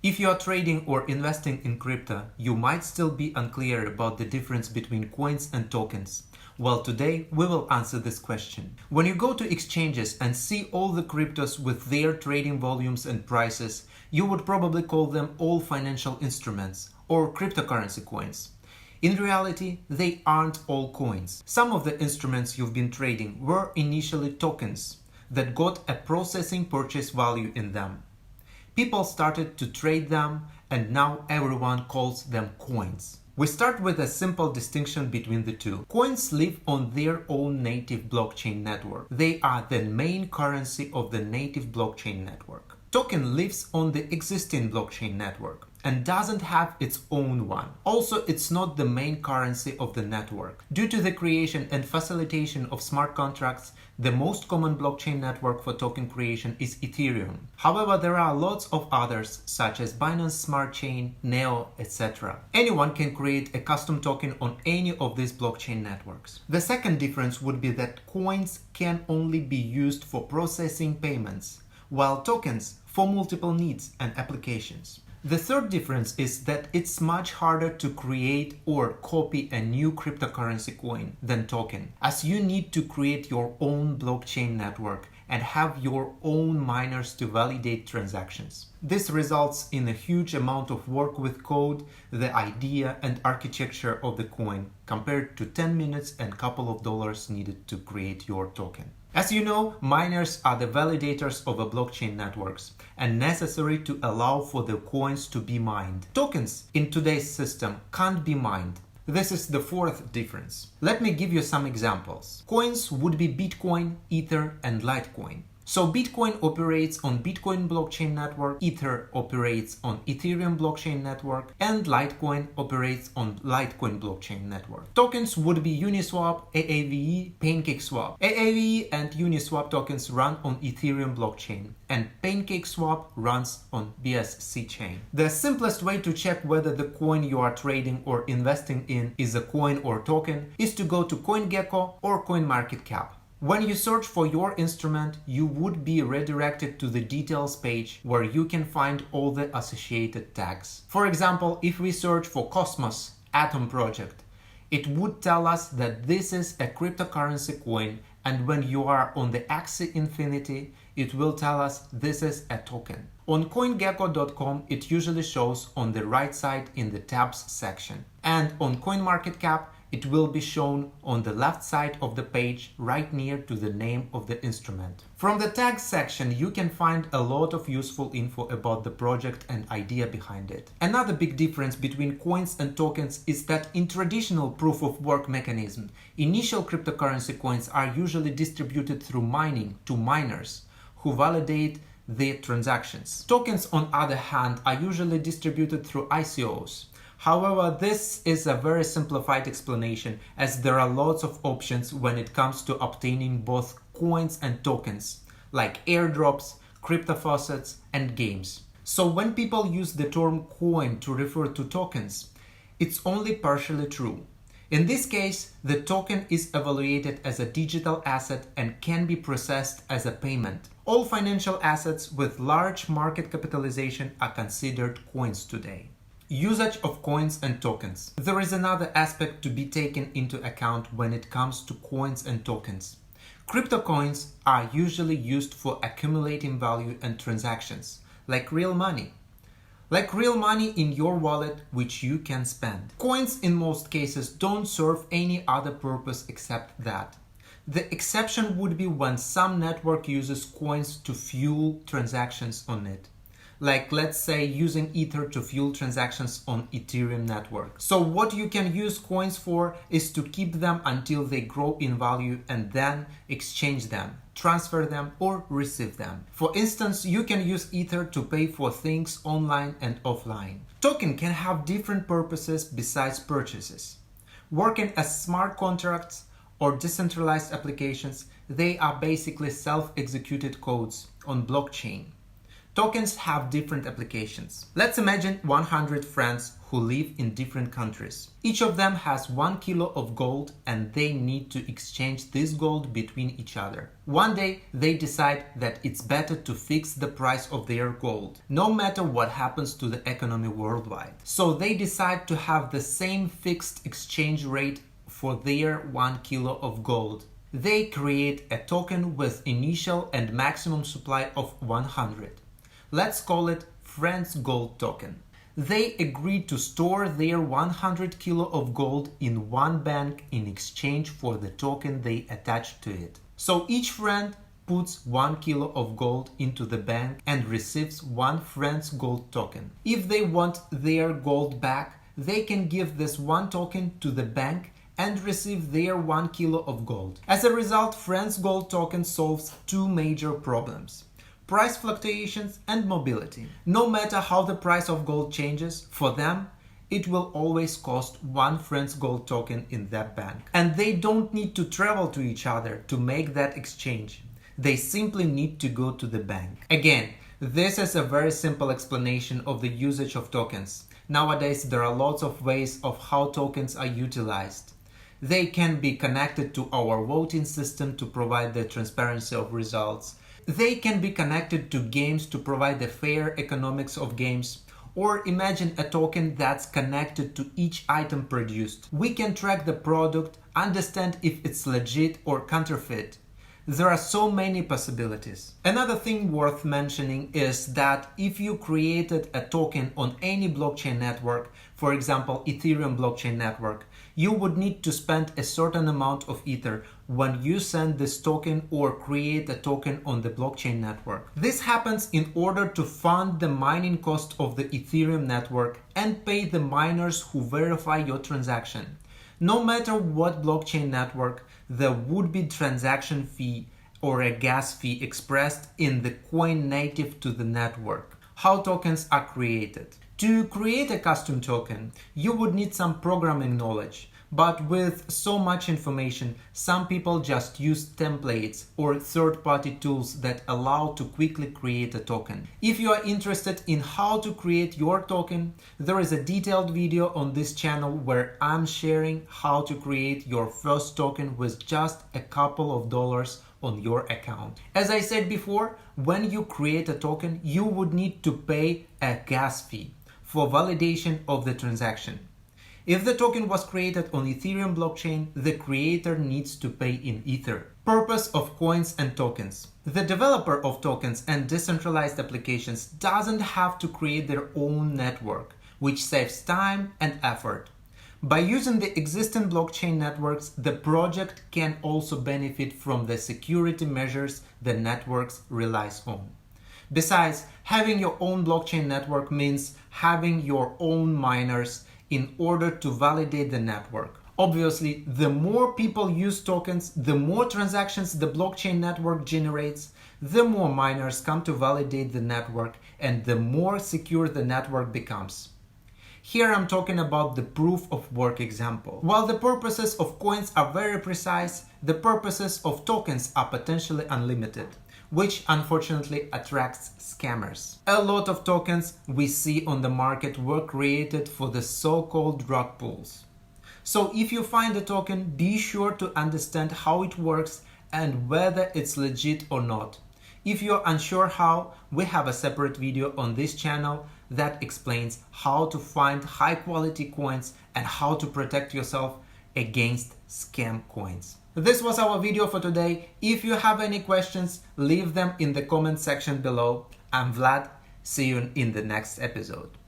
If you are trading or investing in crypto, you might still be unclear about the difference between coins and tokens. Well, today we will answer this question. When you go to exchanges and see all the cryptos with their trading volumes and prices, you would probably call them all financial instruments or cryptocurrency coins. In reality, they aren't all coins. Some of the instruments you've been trading were initially tokens that got a processing purchase value in them. People started to trade them, and now everyone calls them coins. We start with a simple distinction between the two. Coins live on their own native blockchain network. They are the main currency of the native blockchain network. Token lives on the existing blockchain network and doesn't have its own one. Also, it's not the main currency of the network. Due to the creation and facilitation of smart contracts, the most common blockchain network for token creation is Ethereum. However, there are lots of others such as Binance Smart Chain, Neo, etc. Anyone can create a custom token on any of these blockchain networks. The second difference would be that coins can only be used for processing payments, while tokens for multiple needs and applications. The third difference is that it's much harder to create or copy a new cryptocurrency coin than token, as you need to create your own blockchain network and have your own miners to validate transactions. This results in a huge amount of work with code, the idea and architecture of the coin, compared to 10 minutes and couple of dollars needed to create your token. As you know, miners are the validators of a blockchain networks and necessary to allow for the coins to be mined. Tokens in today's system can't be mined. This is the fourth difference. Let me give you some examples. Coins would be Bitcoin, Ether, and Litecoin. So Bitcoin operates on Bitcoin blockchain network, Ether operates on Ethereum blockchain network, and Litecoin operates on Litecoin blockchain network. Tokens would be Uniswap, AAVE, PancakeSwap. AAVE and Uniswap tokens run on Ethereum blockchain, and PancakeSwap runs on BSC chain. The simplest way to check whether the coin you are trading or investing in is a coin or token is to go to CoinGecko or CoinMarketCap. When you search for your instrument, you would be redirected to the details page where you can find all the associated tags. For example, if we search for Cosmos Atom Project, it would tell us that this is a cryptocurrency coin, and when you are on the Axie Infinity, it will tell us this is a token. On CoinGecko.com, it usually shows on the right side in the tabs section. And on CoinMarketCap, it will be shown on the left side of the page right near to the name of the instrument. From the tags section, you can find a lot of useful info about the project and idea behind it. Another big difference between coins and tokens is that in traditional proof of work mechanism, initial cryptocurrency coins are usually distributed through mining to miners who validate the transactions. Tokens, on the other hand, are usually distributed through ICOs. However, this is a very simplified explanation, as there are lots of options when it comes to obtaining both coins and tokens, like airdrops, crypto faucets, and games. So when people use the term coin to refer to tokens, it's only partially true. In this case, the token is evaluated as a digital asset and can be processed as a payment. All financial assets with large market capitalization are considered coins today. Usage of coins and tokens. There is another aspect to be taken into account when it comes to coins and tokens. Crypto coins are usually used for accumulating value and transactions, like real money. Like real money in your wallet, which you can spend. Coins in most cases don't serve any other purpose except that. The exception would be when some network uses coins to fuel transactions on it. Like, let's say, using Ether to fuel transactions on Ethereum network. So what you can use coins for is to keep them until they grow in value and then exchange them, transfer them, or receive them. For instance, you can use Ether to pay for things online and offline. Token can have different purposes besides purchases. Working as smart contracts or decentralized applications, they are basically self-executed codes on blockchain. Tokens have different applications. Let's imagine 100 friends who live in different countries. Each of them has 1 kilo of gold and they need to exchange this gold between each other. One day they decide that it's better to fix the price of their gold, no matter what happens to the economy worldwide. So they decide to have the same fixed exchange rate for their 1 kilo of gold. They create a token with initial and maximum supply of 100. Let's call it Friends Gold Token. They agreed to store their 100 kilo of gold in one bank in exchange for the token they attached to it. So each friend puts 1 kilo of gold into the bank and receives one Friends Gold Token. If they want their gold back, they can give this one token to the bank and receive their 1 kilo of gold. As a result, Friends Gold Token solves two major problems: price fluctuations and mobility. No matter how the price of gold changes, for them, it will always cost one Friends Gold Token in that bank. And they don't need to travel to each other to make that exchange. They simply need to go to the bank. Again, this is a very simple explanation of the usage of tokens. Nowadays, there are lots of ways of how tokens are utilized. They can be connected to our voting system to provide the transparency of results. They can be connected to games to provide the fair economics of games. Or imagine a token that's connected to each item produced. We can track the product, understand if it's legit or counterfeit. There are so many possibilities. Another thing worth mentioning is that if you created a token on any blockchain network, for example Ethereum blockchain network, you would need to spend a certain amount of Ether when you send this token or create a token on the blockchain network. This happens in order to fund the mining cost of the Ethereum network and pay the miners who verify your transaction. No matter what blockchain network, there would be transaction fee or a gas fee expressed in the coin native to the network. How tokens are created. To create a custom token, you would need some programming knowledge, but with so much information, some people just use templates or third-party tools that allow to quickly create a token. If you are interested in how to create your token, there is a detailed video on this channel where I'm sharing how to create your first token with just a couple of dollars on your account. As I said before, when you create a token, you would need to pay a gas fee for validation of the transaction. If the token was created on Ethereum blockchain, the creator needs to pay in Ether. Purpose of coins and tokens. The developer of tokens and decentralized applications doesn't have to create their own network, which saves time and effort. By using the existing blockchain networks, the project can also benefit from the security measures the networks relies on. Besides, having your own blockchain network means having your own miners in order to validate the network. Obviously, the more people use tokens, the more transactions the blockchain network generates, the more miners come to validate the network, and the more secure the network becomes. Here I'm talking about the proof of work example. While the purposes of coins are very precise, the purposes of tokens are potentially unlimited, which unfortunately attracts scammers. A lot of tokens we see on the market were created for the so-called rug pulls. So if you find a token, be sure to understand how it works and whether it's legit or not. If you're unsure how, we have a separate video on this channel that explains how to find high quality coins and how to protect yourself against scam coins. This was our video for today. If you have any questions, leave them in the comment section below. I'm Vlad. See you in the next episode.